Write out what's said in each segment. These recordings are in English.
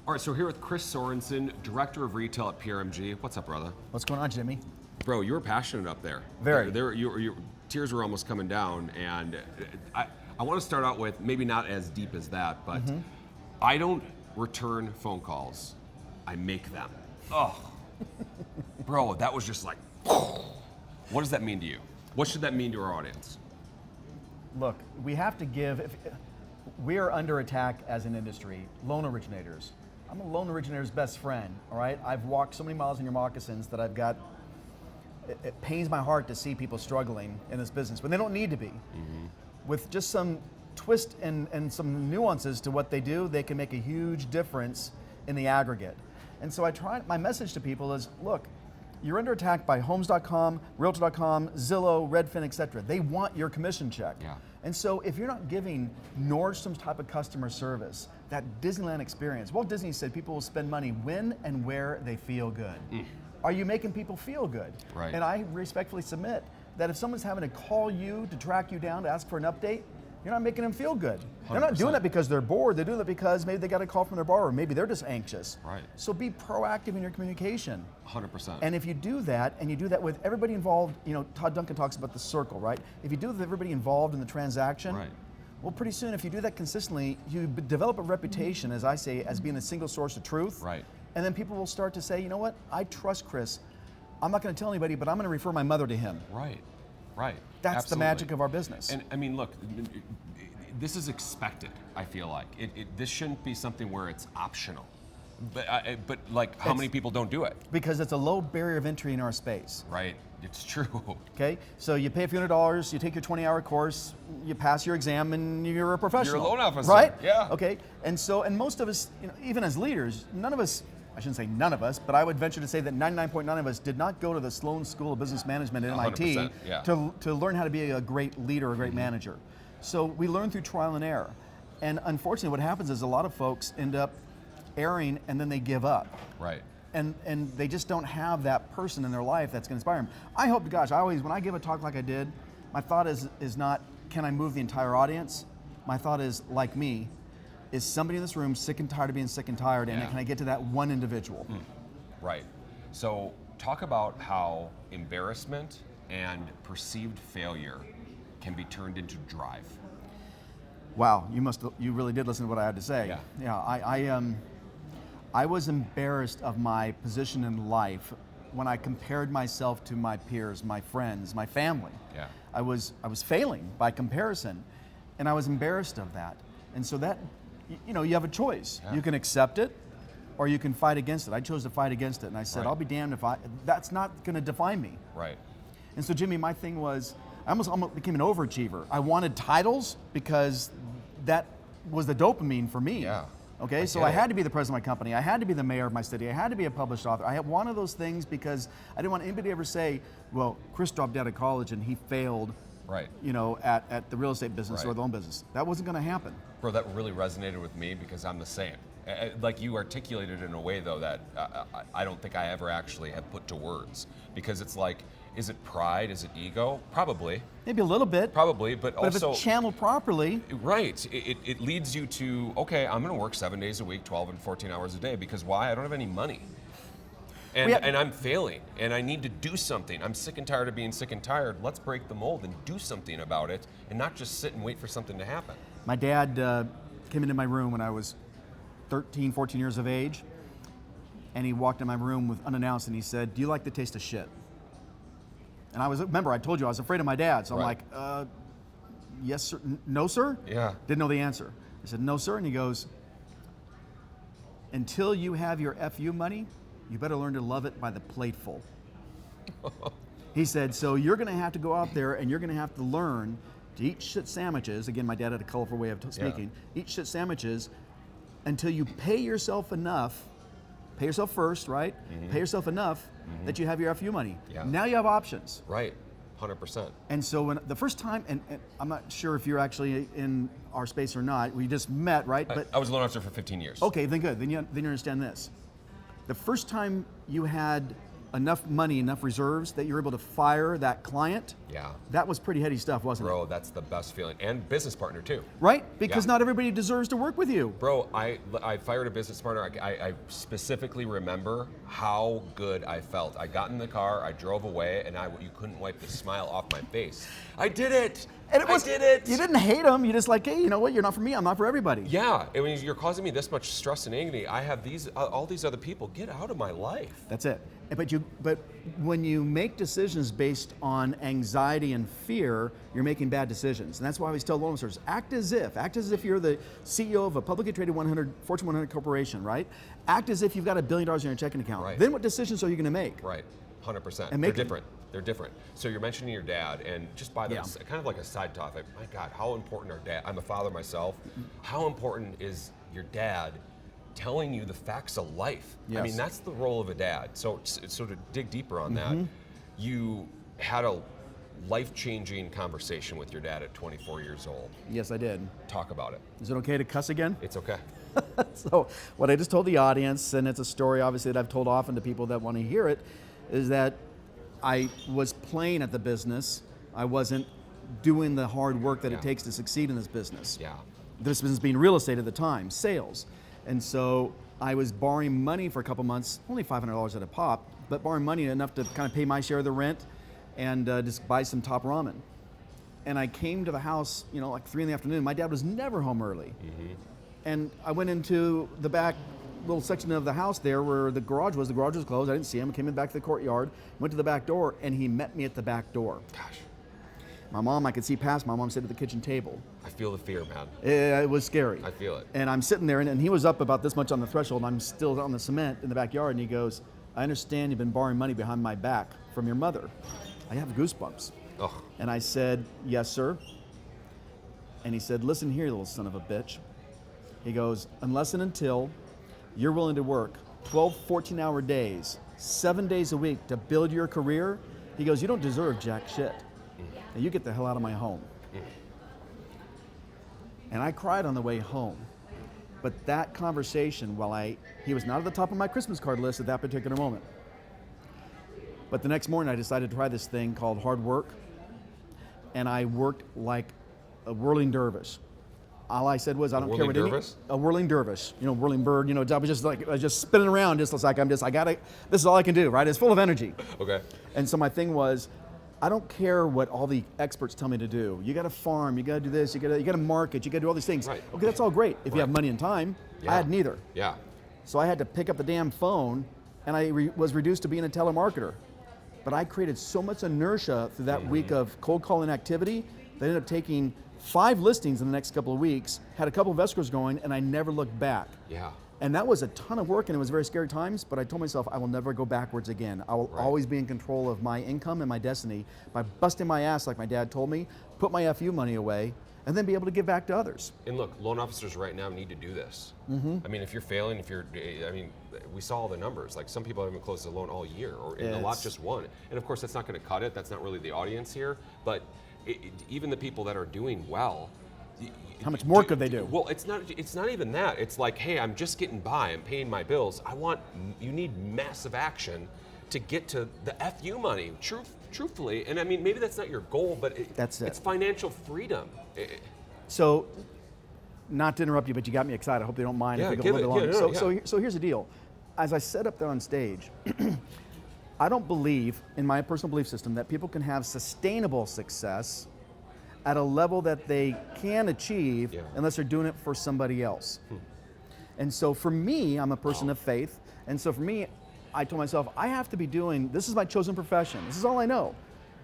All right, so here with Chris Sorensen, Director of Retail at PRMG. What's up, brother? What's going on, Jimmy? Bro, you were passionate up there. Very. Your tears were almost coming down, and I want to start out with, maybe not as deep as that, but I don't return phone calls. I make them. Oh, bro, that was just like, what does that mean to you? What should that mean to our audience? Look, we have to give, we are under attack as an industry, loan originators. I'm a loan originator's best friend, all right? I've walked so many miles in your moccasins that I've got, it pains my heart to see people struggling in this business when they don't need to be. With just some twist and some nuances to what they do, they can make a huge difference in the aggregate. And so my message to people is, look, you're under attack by Homes.com, Realtor.com, Zillow, Redfin, etc. They want your commission check. Yeah. And so if you're not giving Nordstrom's type of customer service, that Disneyland experience, Walt Disney said people will spend money when and where they feel good. Are you making people feel good? Right. And I respectfully submit that if someone's having to call you to track you down to ask for an update, you're not making them feel good. They're not doing it because they're bored. They're doing it because maybe they got a call from their borrower. Maybe they're just anxious. Right. So be proactive in your communication. 100%. And if you do that, and you do that with everybody involved, you know, Todd Duncan talks about the circle, right? If you do it with everybody involved in the transaction, Right. well, pretty soon, if you do that consistently, you develop a reputation, as I say, as being a single source of truth. Right. And then people will start to say, you know what? I trust Chris. I'm not going to tell anybody, but I'm going to refer my mother to him. Right. Right. That's Absolutely. the magic of our business. And I mean, look, this is expected, I feel like. This shouldn't be something where it's optional. But like, how many people don't do it? Because it's a low barrier of entry in our space. Right. It's true. Okay, so you pay a few $100, you take your 20-hour course, you pass your exam, and you're a professional. You're a loan officer, right? yeah. Okay, and most of us, you know, even as leaders, none of us, I shouldn't say none of us, but I would venture to say that 99.9% of us did not go to the Sloan School of Business Management at MIT 100%, yeah. to learn how to be a great leader, a great manager. So we learn through trial and error. And unfortunately, what happens is a lot of folks end up erring and then they give up. Right. And they just don't have that person in their life that's going to inspire them. I hope to gosh, when I give a talk like I did, my thought is not, can I move the entire audience? My thought is, like me, is somebody in this room sick and tired of being sick and tired, and can I get to that one individual? Right. So talk about how embarrassment and perceived failure can be turned into drive. Wow, you really did listen to what I had to say. Yeah. I was embarrassed of my position in life when I compared myself to my peers, my friends, my family. Yeah. I was failing by comparison, and I was embarrassed of that. And so that, you know, you have a choice. Yeah. You can accept it, or you can fight against it. I chose to fight against it, and I said, Right. I'll be damned if that's not going to define me. Right. And so, Jimmy, my thing was, I almost became an overachiever. I wanted titles because that was the dopamine for me. Yeah. Okay, so I had to be the president of my company. I had to be the mayor of my city. I had to be a published author. I had one of those things because I didn't want anybody to ever say, well, Chris dropped out of college and he failed, Right. you know, at the real estate business or Right. the loan business. That wasn't going to happen. Bro, that really resonated with me because I'm the same. Like you articulated in a way though that I don't think I ever actually have put to words, because it's like, is it pride? Is it ego? Probably. Maybe a little bit. Probably, but also, if it's channeled properly. Right. It leads you to, okay, I'm going to work 7 days a week, 12 and 14 hours a day, because why? I don't have any money. And I'm failing, and I need to do something. I'm sick and tired of being sick and tired. Let's break the mold and do something about it, and not just sit and wait for something to happen. My dad came into my room when I was 13, 14 years of age, and he walked in my room with unannounced, and he said, "Do you like the taste of shit?" And remember, I told you I was afraid of my dad, so I'm Right. like, yes, sir, no, sir? Yeah. Didn't know the answer. I said, no, sir, and he goes, until you have your FU money, you better learn to love it by the plateful. He said, so you're gonna have to go out there and you're gonna have to learn to eat shit sandwiches. Again, my dad had a colorful way of speaking. Eat shit sandwiches until you pay yourself enough, pay yourself first, right? Pay yourself enough that you have your FU money. Yeah. Now you have options. Right. 100%. And so when the first time, and I'm not sure if you're actually in our space or not, we just met, right? But I was a loan officer for 15 years. okay, then good, then you understand this. The first time you had enough money, enough reserves that you're able to fire that client, Yeah. that was pretty heady stuff, wasn't it? Bro, that's the best feeling. And business partner too. Right? Because Yeah. not everybody deserves to work with you. Bro, I fired a business partner. I specifically remember how good I felt. I got in the car, I drove away, and you couldn't wipe the smile off my face. I did it. And I did it. You didn't hate them. You just like, hey, you know what? You're not for me. I'm not for everybody. Yeah, I mean, you're causing me this much stress and agony. I have all these other people. Get out of my life. That's it. But when you make decisions based on anxiety and fear, you're making bad decisions. And that's why I always tell loan officers, act as if you're the CEO of a publicly traded Fortune 100 corporation, right? Act as if you've got $1 billion in your checking account. Right. Then what decisions are you going to make? Right, 100%. And They're different. They're different. So you're mentioning your dad, and just by the kind of like a side topic, my God, how important are dad? I'm a father myself. How important is your dad telling you the facts of life? Yes. I mean, that's the role of a dad. So to dig deeper on that, you had a life-changing conversation with your dad at 24 years old. Yes, I did. Talk about it. Is it okay to cuss again? It's okay. So what I just told the audience, and it's a story obviously that I've told often to people that want to hear it, is that I was playing at the business. I wasn't doing the hard work that it takes to succeed in this business. Yeah. This business being real estate at the time, sales. And so I was borrowing money for a couple months, only $500 at a pop, but borrowing money enough to kind of pay my share of the rent and just buy some top ramen. And I came to the house, like 3 in the afternoon. My dad was never home early. And I went into the back little section of the house there where the garage was. The garage was closed. I didn't see him. I came in back to the courtyard, went to the back door, and he met me at the back door. Gosh. My mom, I could see past. My mom sat at the kitchen table. I feel the fear, man. It was scary. I feel it. And I'm sitting there, and he was up about this much on the threshold, and I'm still on the cement in the backyard, and he goes, I understand you've been borrowing money behind my back from your mother. I have goosebumps. Ugh. And I said, yes, sir. And he said, listen here, little son of a bitch. He goes, unless and until you're willing to work 12, 14-hour days, 7 days a week to build your career, he goes, you don't deserve jack shit. Now you get the hell out of my home. And I cried on the way home. But that conversation, he was not at the top of my Christmas card list at that particular moment. But the next morning I decided to try this thing called hard work. And I worked like a whirling dervish. All I said was, I don't care what a whirling dervish, whirling bird, I was just spinning around, just like this is all I can do, right? It's full of energy. Okay. And so my thing was, I don't care what all the experts tell me to do. You got to farm, you got to do this, you got to market, you got to do all these things. Right. Okay, that's all great if you have money and time. Yeah. I had neither. Yeah. So I had to pick up the damn phone, and I was reduced to being a telemarketer. But I created so much inertia through that week of cold calling activity that I ended up taking 5 listings in the next couple of weeks, had a couple of escrows going, and I never looked back. Yeah. And that was a ton of work, and it was very scary times, but I told myself I will never go backwards again. I will always be in control of my income and my destiny by busting my ass like my dad told me, put my FU money away, and then be able to give back to others. And look, loan officers right now need to do this. I mean, if you're failing, we saw all the numbers. Like some people haven't closed a loan all year, or a lot just one. And of course, that's not going to cut it. That's not really the audience here. But even the people that are doing well, how much more could they do? Well, it's not even that. It's like, hey, I'm just getting by. I'm paying my bills. You need massive action to get to the FU money. Truthfully, and I mean, maybe that's not your goal, but it's financial freedom. So, not to interrupt you, but you got me excited. I hope they don't mind if we go a little bit longer. So here's the deal. As I set up there on stage, I don't believe, in my personal belief system, that people can have sustainable success at a level that they can achieve unless they're doing it for somebody else. And so for me, I'm a person of faith. And so for me, I told myself, I have to be doing, this is my chosen profession. This is all I know.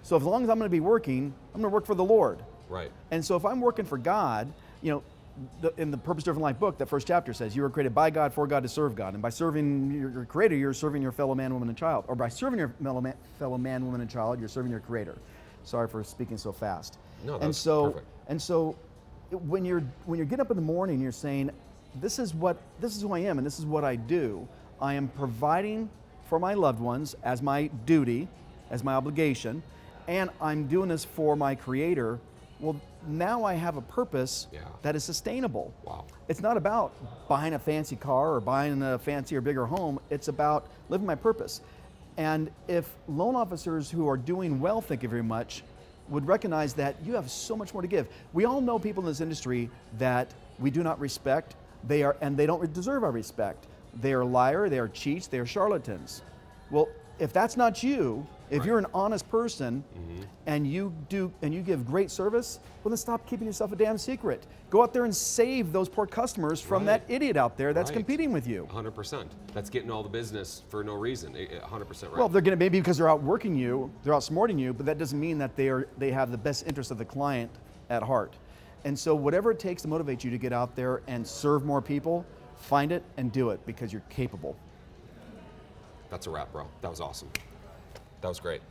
So as long as I'm going to be working, I'm going to work for the Lord. Right. And so if I'm working for God, in the Purpose Driven Life book, that first chapter says you were created by God, for God, to serve God. And by serving your Creator, you're serving your fellow man, woman, and child. Or by serving your fellow man, woman, and child, you're serving your Creator. Sorry for speaking so fast. No, that's perfect. And so when you're getting up in the morning, you're saying, this is who I am, and this is what I do. I am providing for my loved ones as my duty, as my obligation, and I'm doing this for my Creator. Well, now I have a purpose that is sustainable. Wow. It's not about buying a fancy car or buying a fancier, bigger home. It's about living my purpose. And if loan officers who are doing well, thank you very much, would recognize that you have so much more to give. We all know people in this industry that we do not respect, and they don't deserve our respect. They are liars, they are cheats, they are charlatans. Well, if that's not you, if you're an honest person and you give great service, well then stop keeping yourself a damn secret. Go out there and save those poor customers from that idiot out there that's competing with you. 100%. That's getting all the business for no reason. 100% right. Well, they're going to maybe because they're outworking you, they're outsmarting you, but that doesn't mean that they have the best interest of the client at heart. And so whatever it takes to motivate you to get out there and serve more people, find it and do it because you're capable. That's a wrap, bro. That was awesome. That was great.